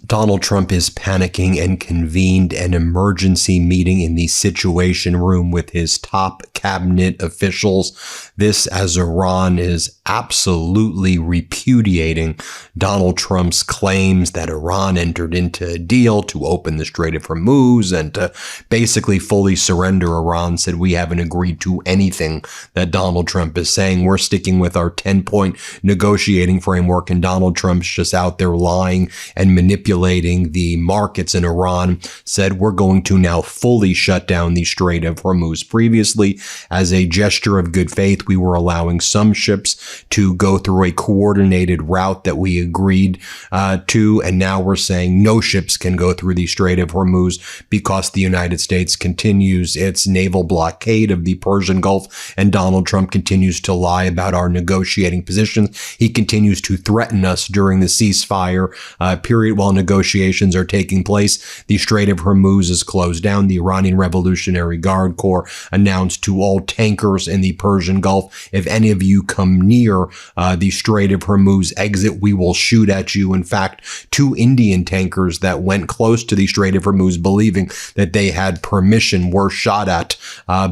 Donald Trump is panicking and convened an emergency meeting in the Situation Room with his top cabinet officials. This as Iran is absolutely repudiating Donald Trump's claims that Iran entered into a deal to open the Strait of Hormuz and to basically fully surrender. Iran said, we haven't agreed to anything that Donald Trump is saying. We're sticking with our 10-point negotiating framework, and Donald Trump's just out there lying and manipulating the markets in Iran, said we're going to now fully shut down the Strait of Hormuz. Previously, as a gesture of good faith, we were allowing some ships to go through a coordinated route that we agreed to, and now we're saying no ships can go through the Strait of Hormuz because the United States continues its naval blockade of the Persian Gulf, and Donald Trump continues to lie about our negotiating positions. He continues to threaten us during the ceasefire period while negotiations are taking place. The Strait of Hormuz is closed down. The Iranian Revolutionary Guard Corps announced to all tankers in the Persian Gulf, if any of you come near the Strait of Hormuz exit, we will shoot at you. In fact, 2 Indian tankers that went close to the Strait of Hormuz, believing that they had permission, were shot at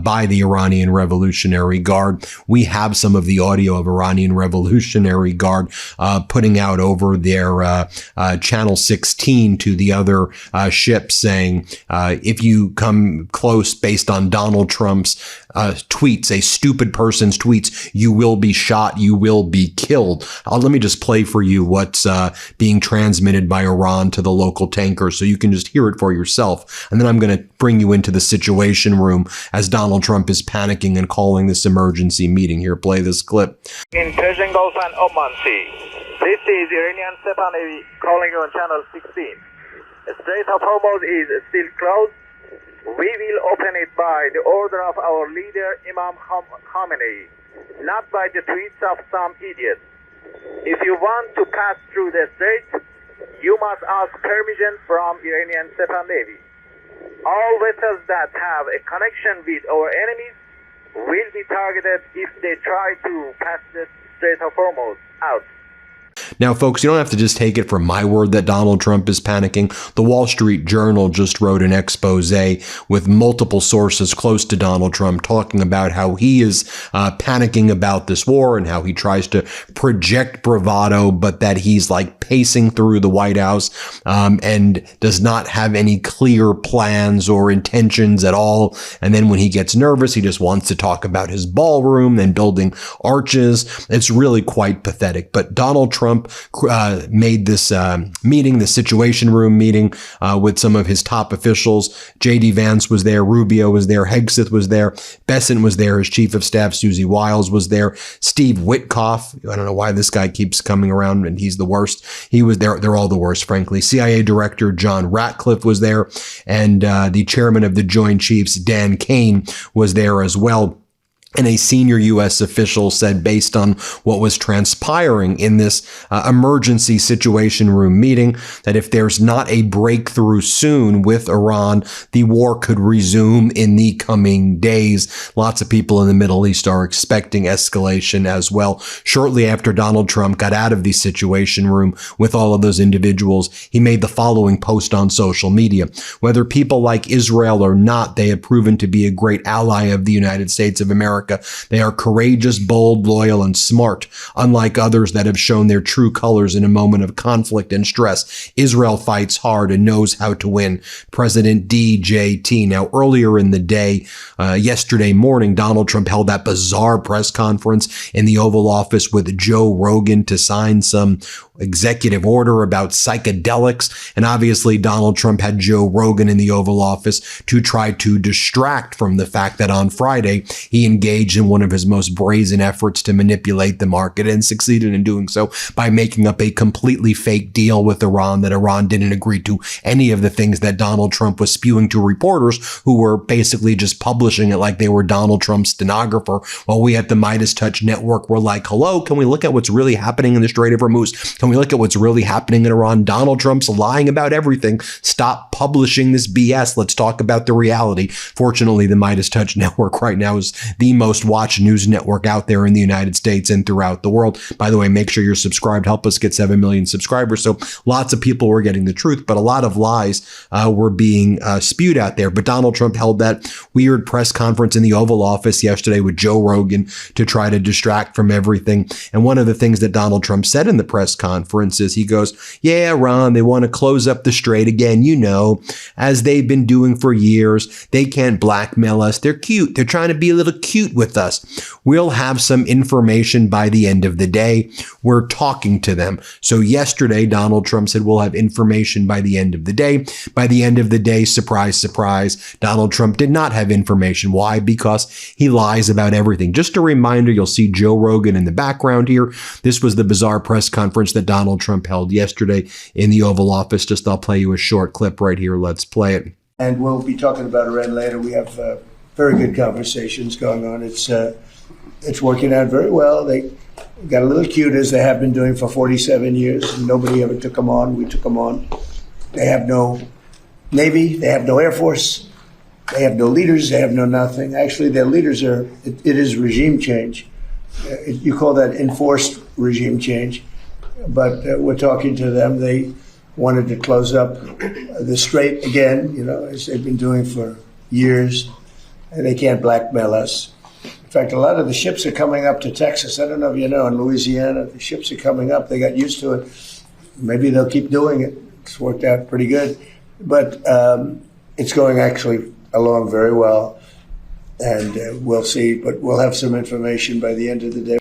by the Iranian Revolutionary Guard. We have some of the audio of Iranian Revolutionary Guard putting out over their Channel 16 to the other ships saying, if you come close based on Donald Trump's tweets, a stupid person's tweets, you will be shot, you will be killed. Let me just play for you what's being transmitted by Iran to the local tankers so you can just hear it for yourself. And then I'm going to bring you into the Situation Room as Donald Trump is panicking and calling this emergency meeting. Here, play this clip. In Persian Gulf and Oman Sea, this is Iranian Sepa Navy calling you on Channel 16. The Strait of Hormuz is still closed. We will open it by the order of our leader, Imam Khamenei, not by the tweets of some idiots. If you want to pass through the strait, you must ask permission from Iranian Sepa Navy. All vessels that have a connection with our enemies will be targeted if they try to pass the Strait of Hormuz out. Now, folks, you don't have to just take it from my word that Donald Trump is panicking. The Wall Street Journal just wrote an expose with multiple sources close to Donald Trump talking about how he is panicking about this war and how he tries to project bravado, but that he's like pacing through the White House and does not have any clear plans or intentions at all. And then when he gets nervous, he just wants to talk about his ballroom and building arches. It's really quite pathetic. But Donald Trump made this meeting, the Situation Room meeting with some of his top officials. J.D. Vance was there. Rubio was there. Hegseth was there. Bessent was there. His chief of staff, Susie Wiles, was there. Steve Witkoff. I don't know why this guy keeps coming around and he's the worst. He was there. They're all the worst, frankly. CIA Director John Ratcliffe was there. And the chairman of the Joint Chiefs, Dan Kane, was there as well. And a senior U.S. official said, based on what was transpiring in this emergency Situation Room meeting, that if there's not a breakthrough soon with Iran, the war could resume in the coming days. Lots of people in the Middle East are expecting escalation as well. Shortly after Donald Trump got out of the Situation Room with all of those individuals, he made the following post on social media. Whether people like Israel or not, they have proven to be a great ally of the United States of America. They are courageous, bold, loyal, and smart, unlike others that have shown their true colors in a moment of conflict and stress. Israel fights hard and knows how to win. President DJT. Now, earlier in the day, yesterday morning, Donald Trump held that bizarre press conference in the Oval Office with Joe Rogan to sign some executive order about psychedelics. And obviously, Donald Trump had Joe Rogan in the Oval Office to try to distract from the fact that on Friday, he engaged in one of his most brazen efforts to manipulate the market and succeeded in doing so by making up a completely fake deal with Iran, that Iran didn't agree to any of the things that Donald Trump was spewing to reporters who were basically just publishing it like they were Donald Trump's stenographer. While we at the MeidasTouch network were like, hello, can we look at what's really happening in the Strait of Hormuz? and we look at what's really happening in Iran, Donald Trump's lying about everything. Stop publishing this BS. Let's talk about the reality. Fortunately, the MeidasTouch network right now is the most watched news network out there in the United States and throughout the world. By the way, make sure you're subscribed. Help us get 7 million subscribers. So lots of people were getting the truth, but a lot of lies were being spewed out there. But Donald Trump held that weird press conference in the Oval Office yesterday with Joe Rogan to try to distract from everything. And one of the things that Donald Trump said in the press conference is he goes, yeah, Iran, they want to close up the strait again, you know, as they've been doing for years. They can't blackmail us. They're cute. They're trying to be a little cute with us. We'll have some information by the end of the day. We're talking to them. So yesterday, Donald Trump said we'll have information by the end of the day. By the end of the day, surprise, surprise, Donald Trump did not have information. Why? Because he lies about everything. Just a reminder, you'll see Joe Rogan in the background here. This was the bizarre press conference that Donald Trump held yesterday in the Oval Office. Just I'll play you a short clip right here. Let's play it. And we'll be talking about Iran later. We have very good conversations going on. It's working out very well. They got a little cute, as they have been doing for 47 years. Nobody ever took them on. We took them on. They have no Navy. They have no Air Force. They have no leaders. They have no nothing. Actually, their leaders it is regime change. You call that enforced regime change. But we're talking to them. They wanted to close up the strait again, as they've been doing for years. And they can't blackmail us. In fact, a lot of the ships are coming up to Texas. I don't know if you know, in Louisiana, the ships are coming up. They got used to it. Maybe they'll keep doing it. It's worked out pretty good. But it's going actually along very well. And we'll see. But we'll have some information by the end of the day.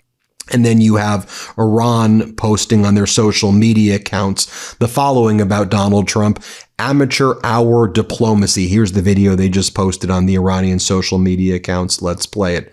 And then you have Iran posting on their social media accounts the following about Donald Trump: amateur hour diplomacy. Here's the video they just posted on the Iranian social media accounts. Let's play it.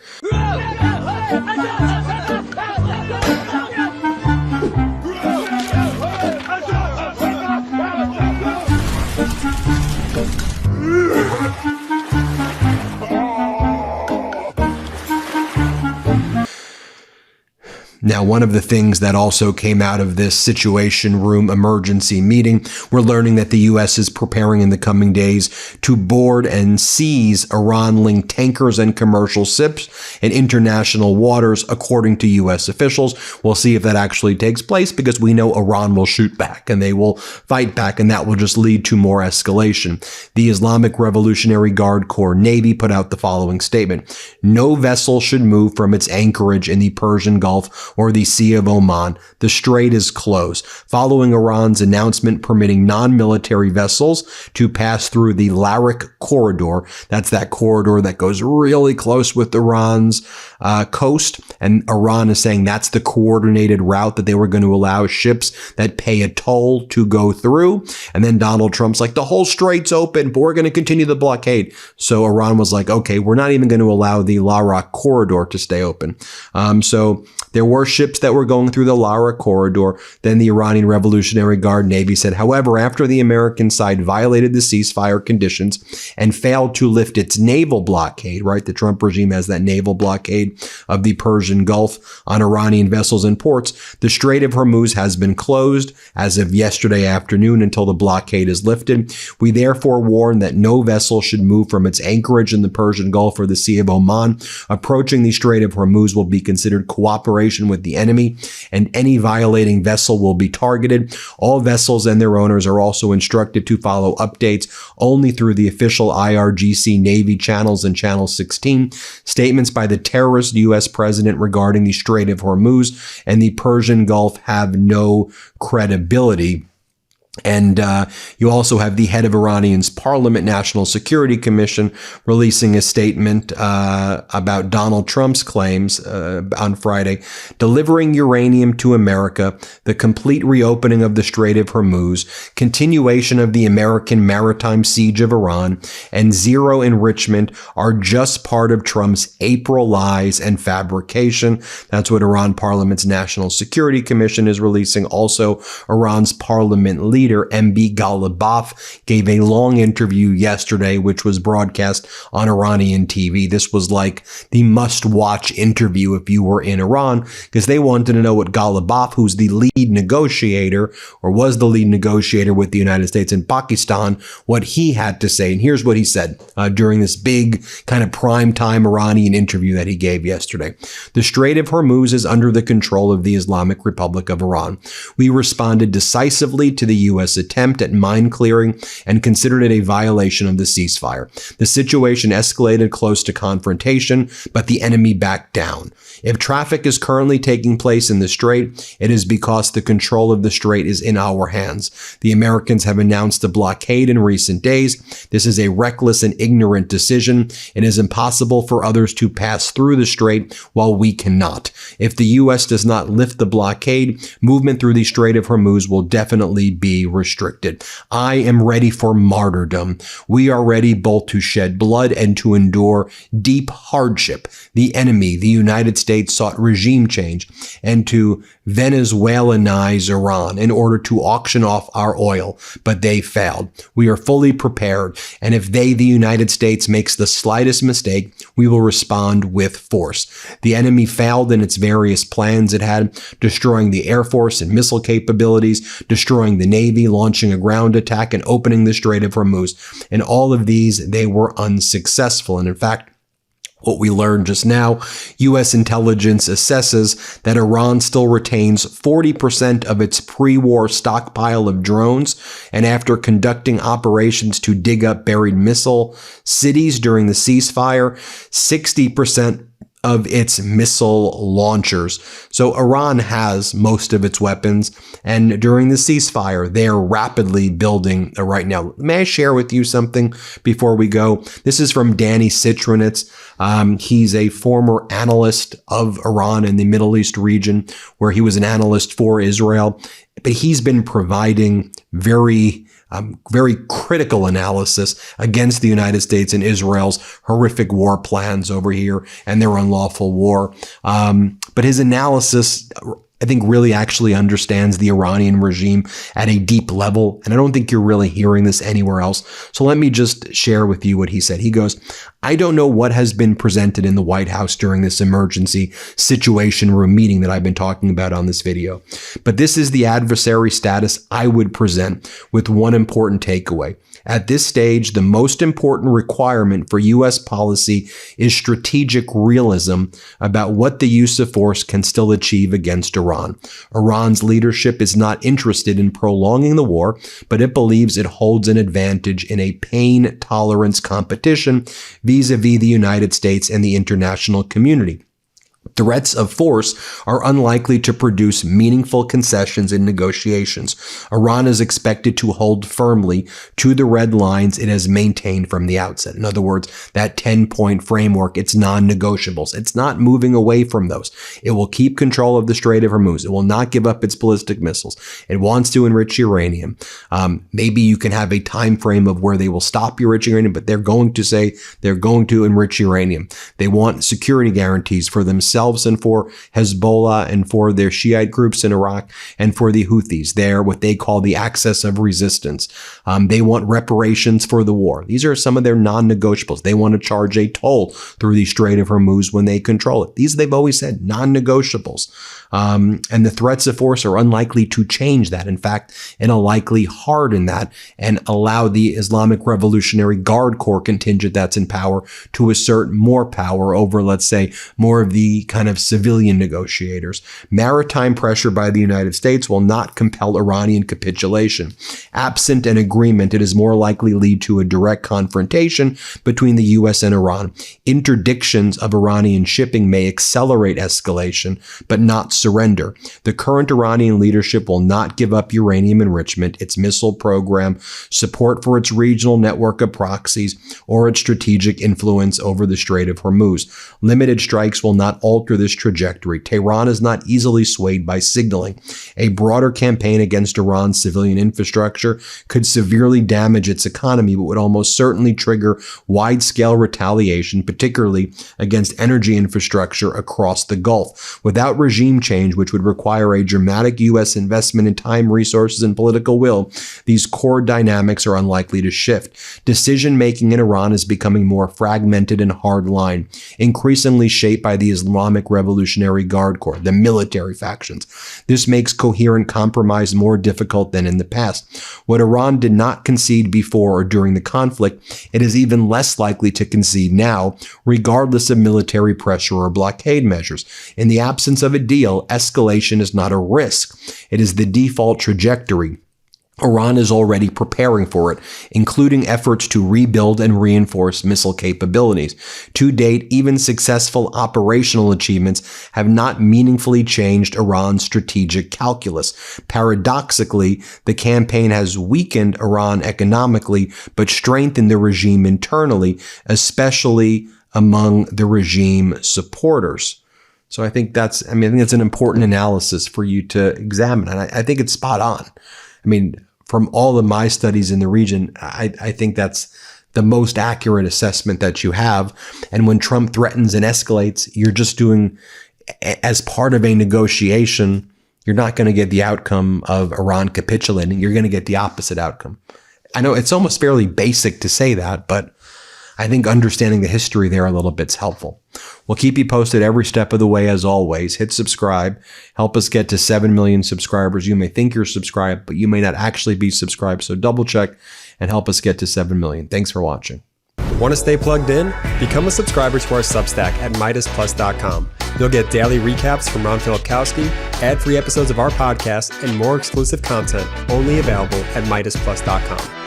Now, one of the things that also came out of this Situation Room emergency meeting, we're learning that the U.S. is preparing in the coming days to board and seize Iran-linked tankers and commercial ships in international waters, according to U.S. officials. We'll see if that actually takes place, because we know Iran will shoot back and they will fight back, and that will just lead to more escalation. The Islamic Revolutionary Guard Corps Navy put out the following statement: no vessel should move from its anchorage in the Persian Gulf or the Sea of Oman. The strait is closed, following Iran's announcement permitting non-military vessels to pass through the Larak corridor. That's that corridor that goes really close with Iran's coast. And Iran is saying that's the coordinated route that they were going to allow ships that pay a toll to go through. And then Donald Trump's like, the whole strait's open, but we're going to continue the blockade. So Iran was like, okay, we're not even going to allow the Larak corridor to stay open. So there were ships that were going through the Larak corridor. Then the Iranian Revolutionary Guard Navy said, however, after the American side violated the ceasefire conditions and failed to lift its naval blockade, right? The Trump regime has that naval blockade of the Persian Gulf on Iranian vessels and ports. The Strait of Hormuz has been closed as of yesterday afternoon until the blockade is lifted. We therefore warn that no vessel should move from its anchorage in the Persian Gulf or the Sea of Oman. Approaching the Strait of Hormuz will be considered cooperation with the enemy, and any violating vessel will be targeted. All vessels and their owners are also instructed to follow updates only through the official IRGC Navy channels and Channel 16. Statements by the terrorist U.S. president regarding the Strait of Hormuz and the Persian Gulf have no credibility. And you also have the head of Iranian's Parliament National Security Commission releasing a statement about Donald Trump's claims on Friday: delivering uranium to America, the complete reopening of the Strait of Hormuz, continuation of the American maritime siege of Iran, and zero enrichment are just part of Trump's April lies and fabrication. That's what Iran Parliament's National Security Commission is releasing. Also, Iran's parliament leader leader, MB Ghalibaf, gave a long interview yesterday, which was broadcast on Iranian TV. This was like the must-watch interview if you were in Iran, because they wanted to know what Ghalibaf, who's the lead negotiator, or was the lead negotiator with the United States and Pakistan, what he had to say. And here's what he said during this big kind of prime-time Iranian interview that he gave yesterday. The Strait of Hormuz is under the control of the Islamic Republic of Iran. We responded decisively to the U.S. attempt at mine clearing and considered it a violation of the ceasefire. The situation escalated close to confrontation, but the enemy backed down. If traffic is currently taking place in the strait, it is because the control of the strait is in our hands. The Americans have announced a blockade in recent days. This is a reckless and ignorant decision. It is impossible for others to pass through the strait while we cannot. If the U.S. does not lift the blockade, movement through the Strait of Hormuz will definitely be restricted. I am ready for martyrdom. We are ready both to shed blood and to endure deep hardship. The enemy, the United States, sought regime change and to Venezuelanize Iran in order to auction off our oil, but they failed. We are fully prepared, and if they, the United States, makes the slightest mistake, we will respond with force. The enemy failed in its various plans it had, destroying the Air Force and missile capabilities, destroying the Navy, launching a ground attack, and opening the Strait of Hormuz. In all of these, they were unsuccessful, and in fact, what we learned just now, U.S. intelligence assesses that Iran still retains 40% of its pre-war stockpile of drones, and after conducting operations to dig up buried missile cities during the ceasefire, 60% of its missile launchers. So Iran has most of its weapons, and during the ceasefire, they are rapidly building right now. May I share with you something before we go? This is from Danny Citronitz. He's a former analyst of Iran in the Middle East region, where he was an analyst for Israel, but he's been providing very critical analysis against the United States and Israel's horrific war plans over here and their unlawful war. But his analysis, I think, really actually understands the Iranian regime at a deep level. And I don't think you're really hearing this anywhere else. So let me just share with you what he said. He goes, I don't know what has been presented in the White House during this emergency situation room meeting that I've been talking about on this video, but this is the adversary status I would present with one important takeaway. At this stage, the most important requirement for U.S. policy is strategic realism about what the use of force can still achieve against Iran. Iran's leadership is not interested in prolonging the war, but it believes it holds an advantage in a pain tolerance competition vis-a-vis the United States and the international community. Threats of force are unlikely to produce meaningful concessions in negotiations. Iran is expected to hold firmly to the red lines it has maintained from the outset. In other words, that 10-point framework, its non-negotiables. It's not moving away from those. It will keep control of the Strait of Hormuz. It will not give up its ballistic missiles. It wants to enrich uranium. Maybe you can have a time frame of where they will stop enriching uranium, but they're going to say they're going to enrich uranium. They want security guarantees for themselves and for Hezbollah and for their Shiite groups in Iraq and for the Houthis. They're what they call the axis of resistance. They want reparations for the war. These are some of their non-negotiables. They want to charge a toll through the Strait of Hormuz when they control it. These, they've always said, non-negotiables. And the threats of force are unlikely to change that. In fact, it'll likely harden that and allow the Islamic Revolutionary Guard Corps contingent that's in power to assert more power over, let's say, more of the kind of civilian negotiators. Maritime pressure by the United States will not compel Iranian capitulation. Absent an agreement, it is more likely lead to a direct confrontation between the U.S. and Iran. Interdictions of Iranian shipping may accelerate escalation, but not surrender. The current Iranian leadership will not give up uranium enrichment, its missile program, support for its regional network of proxies, or its strategic influence over the Strait of Hormuz. Limited strikes will not alter alter this trajectory. Tehran is not easily swayed by signaling. A broader campaign against Iran's civilian infrastructure could severely damage its economy, but would almost certainly trigger wide-scale retaliation, particularly against energy infrastructure across the Gulf. Without regime change, which would require a dramatic U.S. investment in time, resources, and political will, these core dynamics are unlikely to shift. Decision-making in Iran is becoming more fragmented and hardline, increasingly shaped by the Islamic Revolutionary Guard Corps, the military factions. This makes coherent compromise more difficult than in the past. What Iran did not concede before or during the conflict, it is even less likely to concede now, regardless of military pressure or blockade measures. In the absence of a deal, escalation is not a risk. It is the default trajectory. Iran is already preparing for it, including efforts to rebuild and reinforce missile capabilities. To date, even successful operational achievements have not meaningfully changed Iran's strategic calculus. Paradoxically, the campaign has weakened Iran economically, but strengthened the regime internally, especially among the regime supporters. So I think that's an important analysis for you to examine, and I think it's spot on. I mean, from all of my studies in the region, I think that's the most accurate assessment that you have. And when Trump threatens and escalates, you're just doing, as part of a negotiation, you're not going to get the outcome of Iran capitulating. You're going to get the opposite outcome. I know it's almost fairly basic to say that, but I think understanding the history there a little bit's helpful. We'll keep you posted every step of the way, as always. Hit subscribe. Help us get to 7 million subscribers. You may think you're subscribed, but you may not actually be subscribed. So double check and help us get to 7 million. Thanks for watching. Want to stay plugged in? Become a subscriber to our Substack at MeidasPlus.com. You'll get daily recaps from Ron Filipkowski, ad-free episodes of our podcast, and more exclusive content only available at MeidasPlus.com.